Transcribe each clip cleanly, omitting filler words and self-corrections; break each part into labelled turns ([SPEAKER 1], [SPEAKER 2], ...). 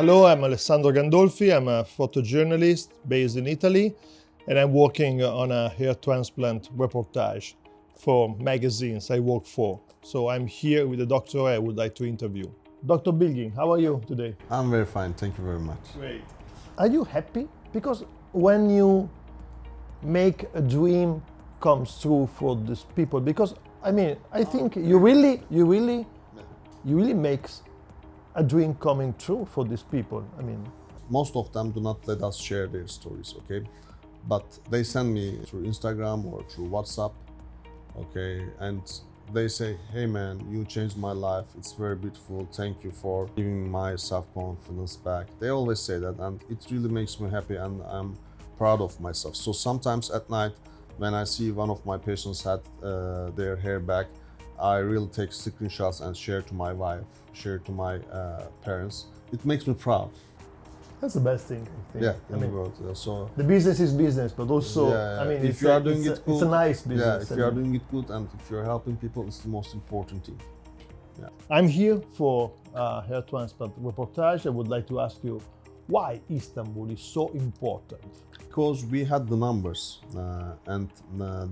[SPEAKER 1] Hello, I'm Alessandro Gandolfi. I'm a photojournalist based in Italy, and I'm working on a hair transplant reportage for magazines I work for. So I'm here with the doctor I would like to interview. Dr. Bilgin, how are you today?
[SPEAKER 2] I'm very fine, thank you very much.
[SPEAKER 1] Great. Are you happy? Because when you make a dream comes true for these people, because I think you really makes a dream coming true for these people.
[SPEAKER 2] Most of them do not let us share their stories, okay? But they send me through Instagram or through WhatsApp, okay? And they say, hey man, you changed my life, it's very beautiful, thank you for giving my self-confidence back. They always say that, and it really makes me happy, and I'm proud of myself. So sometimes at night, when I see one of my patients had their hair back, I really take screenshots and share to my wife, share to my parents. It makes me proud.
[SPEAKER 1] That's the best thing, I think.
[SPEAKER 2] Yeah, in the world. So
[SPEAKER 1] the business is business, but also,
[SPEAKER 2] if you are doing it good,
[SPEAKER 1] it's a nice business.
[SPEAKER 2] Yeah, if you are doing it good and if you're helping people, it's the most important thing. Yeah.
[SPEAKER 1] I'm here for a hair transplant reportage. I would like to ask you why Istanbul is so important.
[SPEAKER 2] Because we had the numbers and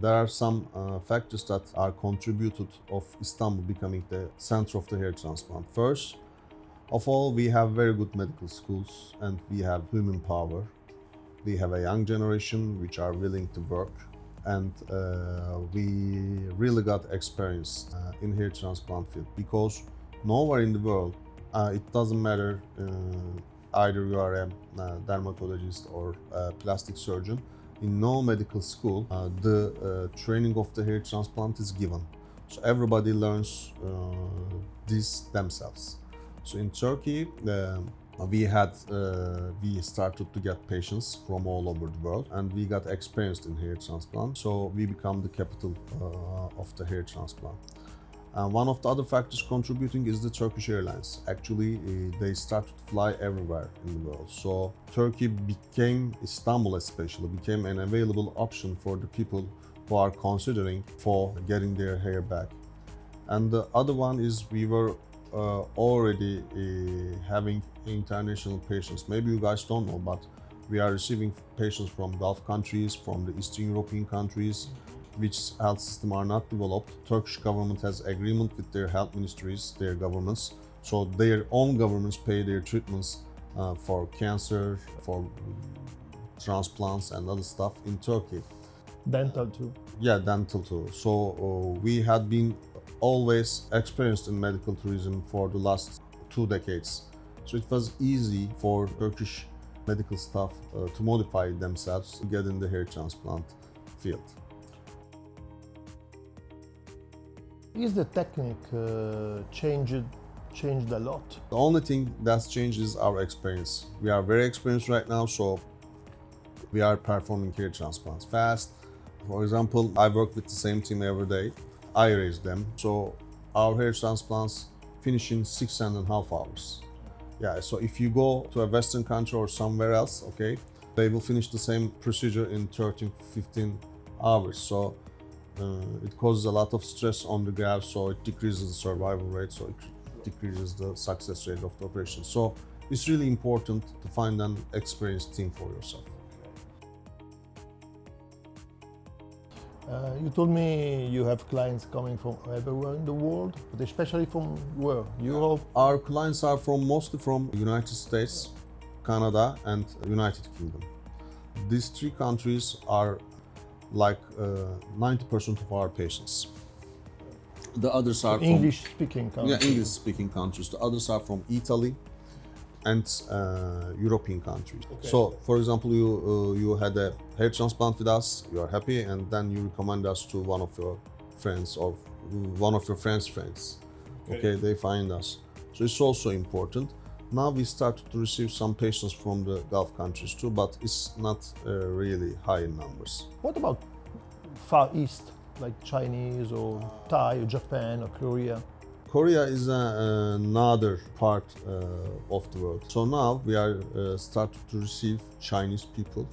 [SPEAKER 2] there are some factors that are contributed of Istanbul becoming the center of the hair transplant. First of all, we have very good medical schools and we have human power. We have a young generation which are willing to work, and we really got experience in hair transplant field, because nowhere in the world, it doesn't matter either you are a dermatologist or a plastic surgeon, in no medical school the training of the hair transplant is given. So everybody learns this themselves. So in Turkey, we started to get patients from all over the world, and we got experienced in hair transplant. So we become the capital of the hair transplant. And one of the other factors contributing is the Turkish Airlines. Actually, they started to fly everywhere in the world. So Turkey became, Istanbul especially, became an available option for the people who are considering for getting their hair back. And the other one is we were already having international patients. Maybe you guys don't know, but we are receiving patients from Gulf countries, from the Eastern European countries, which health system are not developed. Turkish government has agreement with their health ministries, their governments. So their own governments pay their treatments for cancer, for transplants and other stuff in Turkey.
[SPEAKER 1] Dental too.
[SPEAKER 2] Yeah, dental too. So we had been always experienced in medical tourism for the last 2 decades. So it was easy for Turkish medical staff to modify themselves to get in the hair transplant field.
[SPEAKER 1] Is the technique changed a lot?
[SPEAKER 2] The only thing that's changed is our experience. We are very experienced right now, so we are performing hair transplants fast. For example, I work with the same team every day. I raise them, so our hair transplants finish in 6.5 hours. Yeah, so if you go to a Western country or somewhere else, okay, they will finish the same procedure in 13-15 hours. So it causes a lot of stress on the graft, so it decreases the survival rate, so it decreases the success rate of the operation. So it's really important to find an experienced team for yourself.
[SPEAKER 1] You told me you have clients coming from everywhere in the world, but especially from where? Europe?
[SPEAKER 2] Our clients are mostly from United States, Canada, and United Kingdom. These 3 countries are like 90% of our patients. The others are from
[SPEAKER 1] English-speaking countries.
[SPEAKER 2] Yeah, English-speaking countries. The others are from Italy and European countries. Okay. So, for example, you had a hair transplant with us, you are happy, and then you recommend us to one of your friends or one of your friends' friends. Okay, they find us. So it's also important. Now we started to receive some patients from the Gulf countries too, but it's not really high in numbers.
[SPEAKER 1] What about Far East, like Chinese or Thai or Japan or Korea?
[SPEAKER 2] Korea is another part of the world. So now we are starting to receive Chinese people.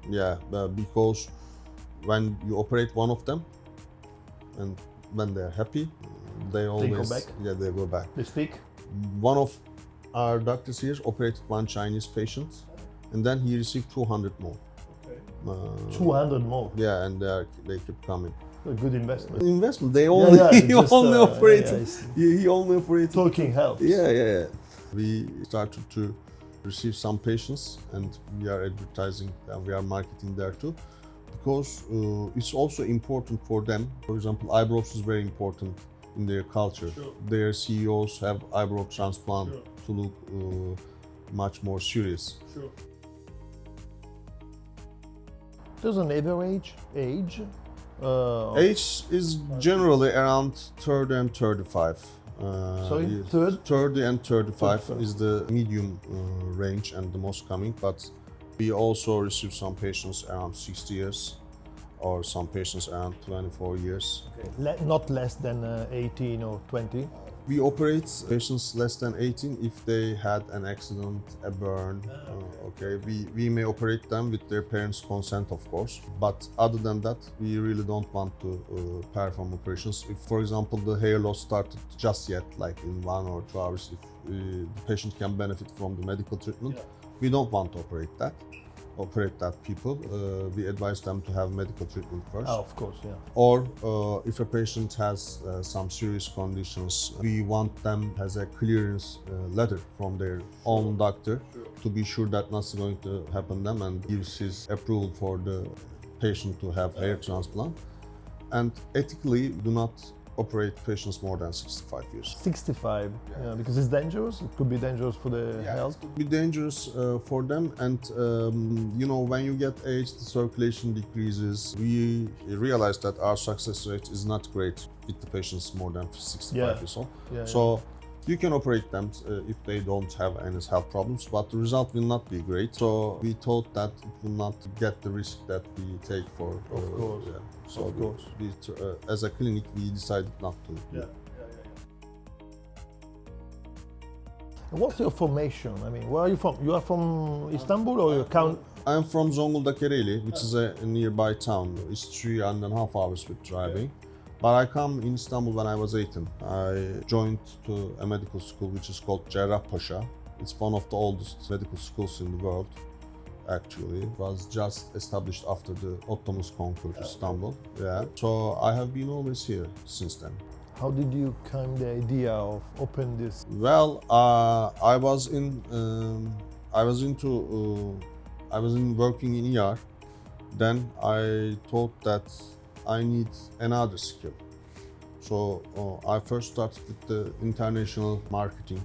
[SPEAKER 2] Yeah, because when you operate one of them, and when they're happy, they always
[SPEAKER 1] go back.
[SPEAKER 2] Yeah, they go back.
[SPEAKER 1] They speak.
[SPEAKER 2] One of Our doctors here operated one Chinese patient, and then he received 200 more.
[SPEAKER 1] Okay.
[SPEAKER 2] Uh,
[SPEAKER 1] 200 more.
[SPEAKER 2] Yeah, and they keep coming.
[SPEAKER 1] A good investment.
[SPEAKER 2] Investment. They only he
[SPEAKER 1] just,
[SPEAKER 2] only
[SPEAKER 1] yeah,
[SPEAKER 2] operated.
[SPEAKER 1] yeah,
[SPEAKER 2] He only operated.
[SPEAKER 1] Talking helps.
[SPEAKER 2] Yeah. We started to receive some patients, and we are advertising and we are marketing there too, because it's also important for them. For example, eyebrows is very important in their culture.
[SPEAKER 1] Sure.
[SPEAKER 2] Their CEOs have eyebrow transplant
[SPEAKER 1] Sure.
[SPEAKER 2] to look much more serious.
[SPEAKER 1] Sure. There's an average age.
[SPEAKER 2] Age is generally around 30 and 35.
[SPEAKER 1] Sorry,
[SPEAKER 2] 30 and 35
[SPEAKER 1] 35.
[SPEAKER 2] is the medium range and the most common, but we also receive some patients around 60 years or some patients around 24 years.
[SPEAKER 1] Not less than 18 or 20.
[SPEAKER 2] We operate patients less than 18 if they had an accident, a burn. Okay, we may operate them with their parents' consent, of course. But other than that, we really don't want to perform operations. If, for example, the hair loss started just yet, like in 1 or 2 hours, if the patient can benefit from the medical treatment, we don't want to operate that people. We advise them to have medical treatment first.
[SPEAKER 1] Of course, yeah.
[SPEAKER 2] Or if a patient has some serious conditions, we want them has a clearance letter from their own doctor to be sure that nothing's going to happen to them, and gives his approval for the patient to have hair transplant. And ethically, do not operate patients more than 65 years.
[SPEAKER 1] 65, yeah, because it's dangerous. It could be dangerous for the health.
[SPEAKER 2] It could be dangerous for them, and when you get age, the circulation decreases. We realize that our success rate is not great with the patients more than 65 years old. So you can operate them if they don't have any health problems, but the result will not be great. So we thought that it will not get the risk that we take for.
[SPEAKER 1] Of course.
[SPEAKER 2] So
[SPEAKER 1] of course.
[SPEAKER 2] As a clinic, we decided not to.
[SPEAKER 1] What's your formation? I mean, where are you from? You are from Istanbul or you count?
[SPEAKER 2] I'm from Zonguldak Ereğli, which is a nearby town. It's 3.5 hours with driving. But I come in Istanbul when I was 18. I joined to a medical school which is called Cerrahpaşa. It's one of the oldest medical schools in the world, actually. It was just established after the Ottomans conquered Istanbul. Yeah. So I have been always here since then.
[SPEAKER 1] How did you come the idea of open this?
[SPEAKER 2] Well, I was working in ER. Then I thought that I need another skill. So I first started with the international marketing.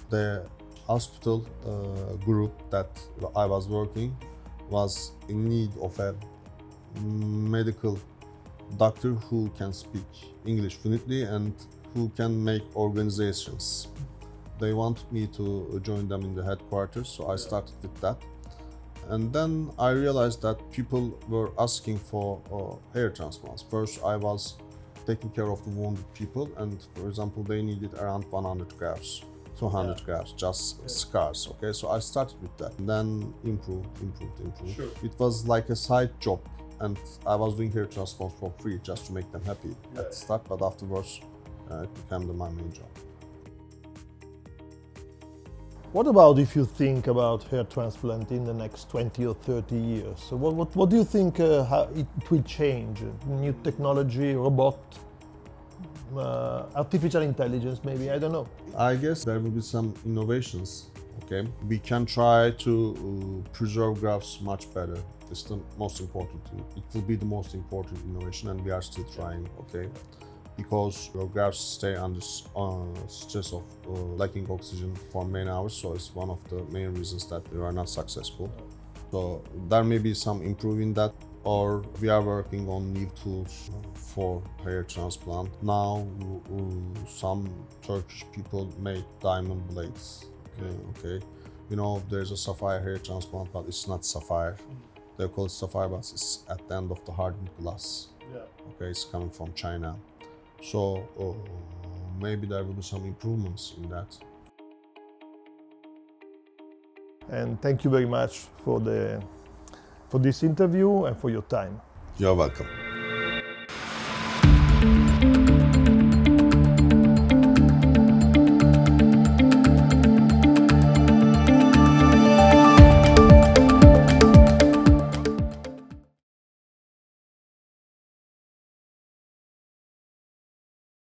[SPEAKER 2] The hospital group that I was working was in need of a medical doctor who can speak English fluently and who can make organizations. They wanted me to join them in the headquarters, so I started with that. And then I realized that people were asking for hair transplants. First, I was taking care of the wounded people, and for example, they needed around 100 grafts, 200 grafts, just scars. Okay, so I started with that. And then improved.
[SPEAKER 1] Sure.
[SPEAKER 2] It was like a side job, and I was doing hair transplants for free just to make them happy at the start. But afterwards, it became my main job.
[SPEAKER 1] What about if you think about hair transplant in the next 20 or 30 years? So what do you think how it will change? New technology, robot, artificial intelligence maybe, I don't know.
[SPEAKER 2] I guess there will be some innovations, okay? We can try to preserve grafts much better. It's the most important thing. It will be the most important innovation, and we are still trying, okay? Because your grafts stay under stress of lacking oxygen for many hours, so it's one of the main reasons that we are not successful. So there may be some improving that, or we are working on new tools for hair transplant. Now some Turkish people make diamond blades. Okay. There's a sapphire hair transplant, but it's not sapphire. They call it sapphire, but it's at the end of the hardened glass. Okay, it's coming from China. So maybe there will be some improvements in that.
[SPEAKER 1] And thank you very much for this interview and for your time.
[SPEAKER 2] You're welcome.